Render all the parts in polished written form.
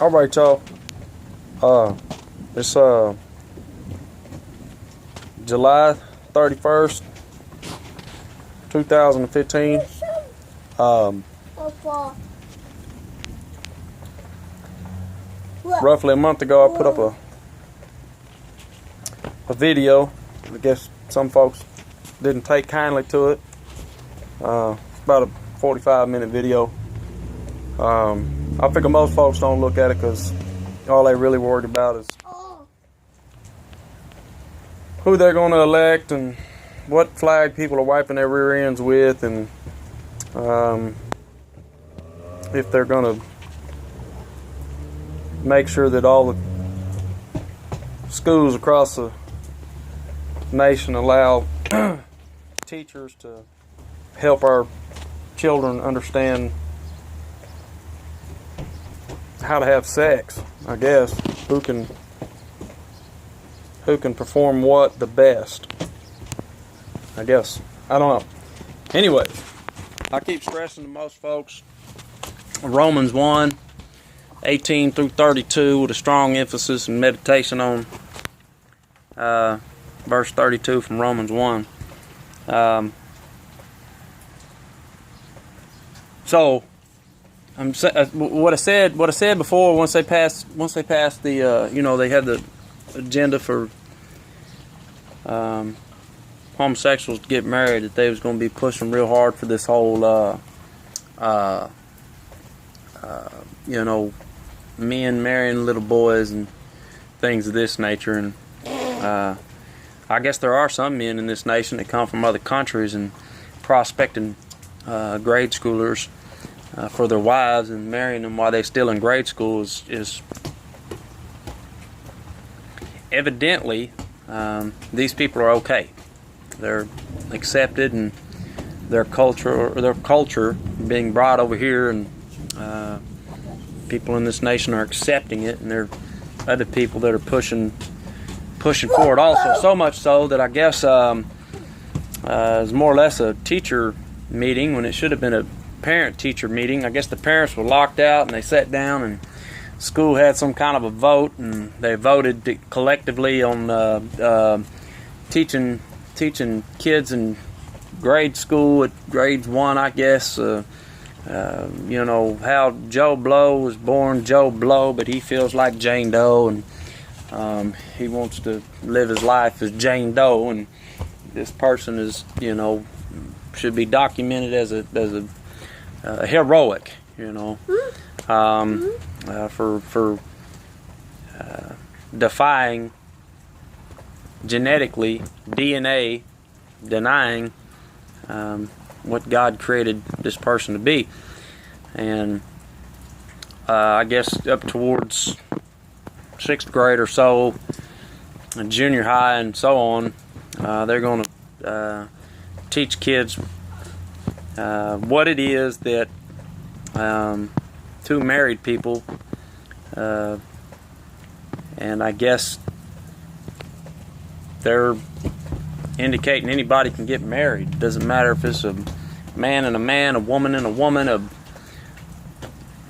All right, y'all. It's July 31st, 2015. Roughly a month ago, I put up a video. I guess some folks didn't take kindly to it. It's about a 45-minute video. I figure most folks don't look at it because all they really worried about is who they're going to elect and what flag people are wiping their rear ends with, and if they're going to make sure that all the schools across the nation allow teachers to help our children understand how to have sex. I guess who can perform what the best. I guess I don't know. Anyways, I keep stressing to most folks Romans 1:18 through 32 with a strong emphasis and meditation on verse 32 from Romans 1. So what I said before, once they passed the they had the agenda for homosexuals to get married, that they was going to be pushing real hard for this whole men marrying little boys and things of this nature. And I guess there are some men in this nation that come from other countries and prospecting grade schoolers for their wives and marrying them while they're still in grade school is evidently these people are okay. They're accepted, and their culture being brought over here, and people in this nation are accepting it, and there are other people that are pushing forward also. So much so that I guess it's more or less a teacher meeting when it should have been a parent-teacher meeting. I guess the parents were locked out and they sat down, and school had some kind of a vote, and they voted collectively on teaching kids in grade school at grades 1, I guess. How Joe Blow was born Joe Blow, but he feels like Jane Doe, and he wants to live his life as Jane Doe, and this person is, should be documented as a heroic, for defying genetically DNA denying what God created this person to be. And I guess up towards 6th grade or so, junior high and so on, they're going to teach kids what it is that two married people, and I guess they're indicating anybody can get married. It doesn't matter if it's a man and a man, a woman and a woman, a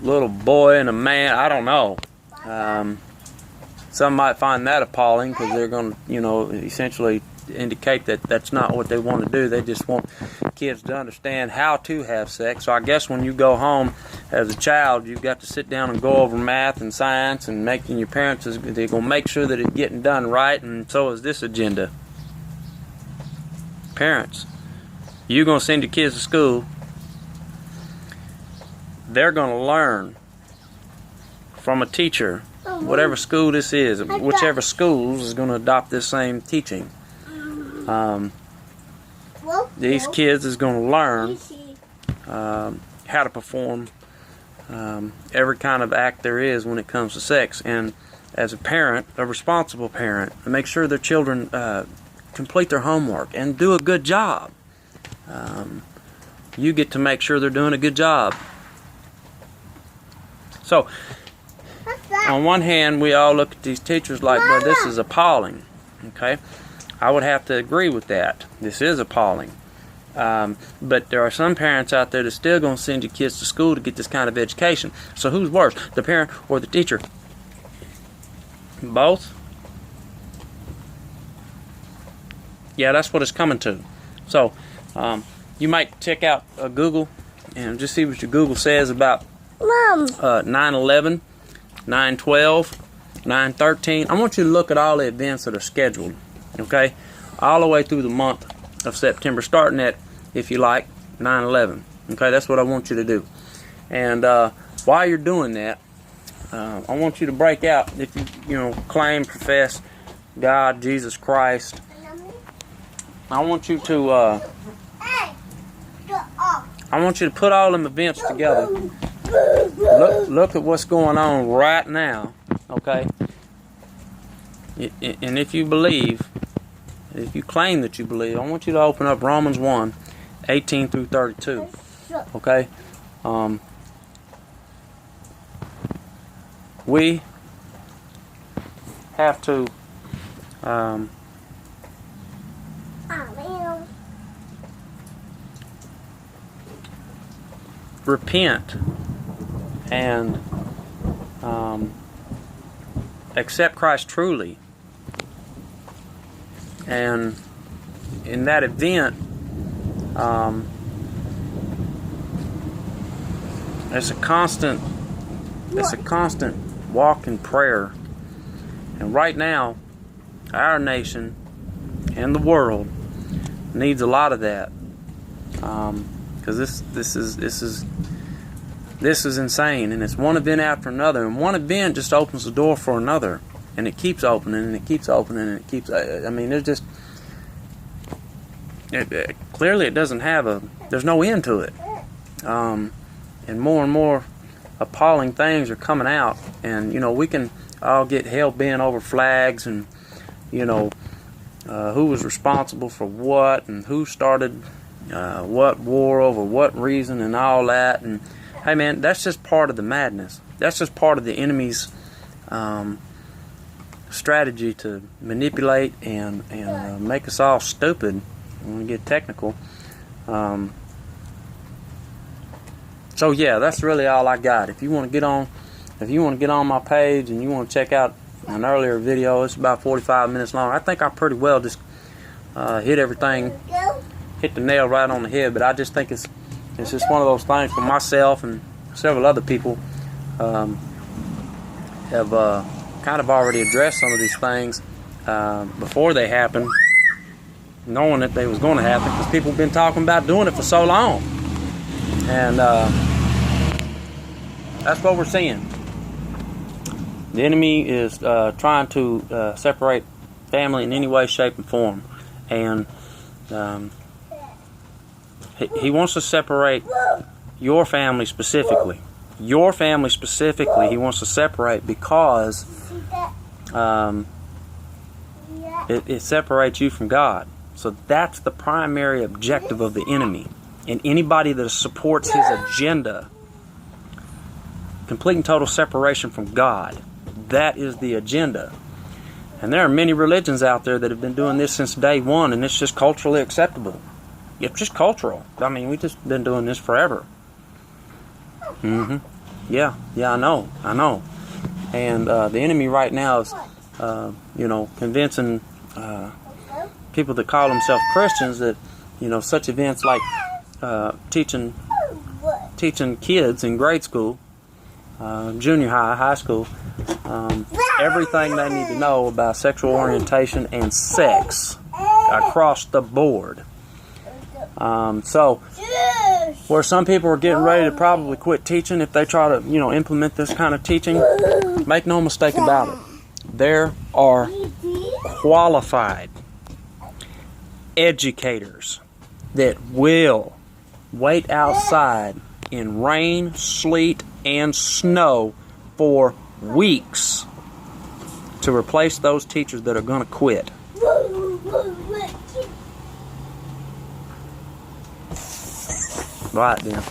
little boy and a man. I don't know. Some might find that appalling because they're going to, essentially indicate that that's not what they want to do. They just want kids to understand how to have sex. So I guess when you go home as a child, you've got to sit down and go over math and science, and making your parents, they're going to make sure that it's getting done right, and so is this agenda. Parents, you're going to send your kids to school. They're going to learn from a teacher, whatever school this is, whichever schools is going to adopt this same teaching. These kids is going to learn how to perform every kind of act there is when it comes to sex. And as a parent, a responsible parent, to make sure their children complete their homework and do a good job. You get to make sure they're doing a good job. So, on one hand, we all look at these teachers like, well, this is appalling. Okay? I would have to agree with that. This is appalling. But there are some parents out there that still going to send your kids to school to get this kind of education. So who's worse, the parent or the teacher? Both? Yeah, that's what it's coming to. So you might check out Google and just see what your Google says about 9/11, 9/12, 9/13. I want you to look at all the events that are scheduled, okay, all the way through the month of September, starting at, if you like, 9/11. Okay, that's what I want you to do. And while you're doing that, I want you to break out, if you claim, profess God, Jesus Christ. I want you to put all them events together. Look at what's going on right now, okay? And if you believe, if you claim that you believe, I want you to open up Romans 1:18 through 32, okay? We have to repent and accept Christ truly. And in that event, it's a constant walk in prayer. And right now, our nation and the world needs a lot of that, because this is insane, and it's one event after another, and one event just opens the door for another, and it keeps opening and it keeps opening and it keeps. I mean, there's just clearly it doesn't have there's no end to it, and more appalling things are coming out, and we can all get hell bent over flags and who was responsible for what and who started what war over what reason and all that. And hey man, that's just part of the madness. That's just part of the enemy's strategy to manipulate and make us all stupid when we get technical. So yeah, that's really all I got. If you want to get on my page and you want to check out an earlier video, it's about 45 minutes long. I think I pretty well just hit the nail right on the head. But I just think it's just one of those things for myself and several other people have kind of already addressed some of these things before they happened, knowing that they was going to happen, because people have been talking about doing it for so long. And that's what we're seeing. The enemy is trying to separate family in any way, shape, and form. And he wants to separate your family specifically. Your family specifically, he wants to separate because it separates you from God. So that's the primary objective of the enemy. And anybody that supports his agenda, complete and total separation from God, that is the agenda. And there are many religions out there that have been doing this since day one, and it's just culturally acceptable. It's just cultural. I mean, we've just been doing this forever. Yeah, I know. And the enemy right now is, convincing people that call themselves Christians that, such events like teaching kids in grade school, junior high, high school, everything they need to know about sexual orientation and sex across the board. So where some people are getting ready to probably quit teaching if they try to, implement this kind of teaching, make no mistake about it. There are qualified educators that will wait outside in rain, sleet, and snow for weeks to replace those teachers that are going to quit. Right then.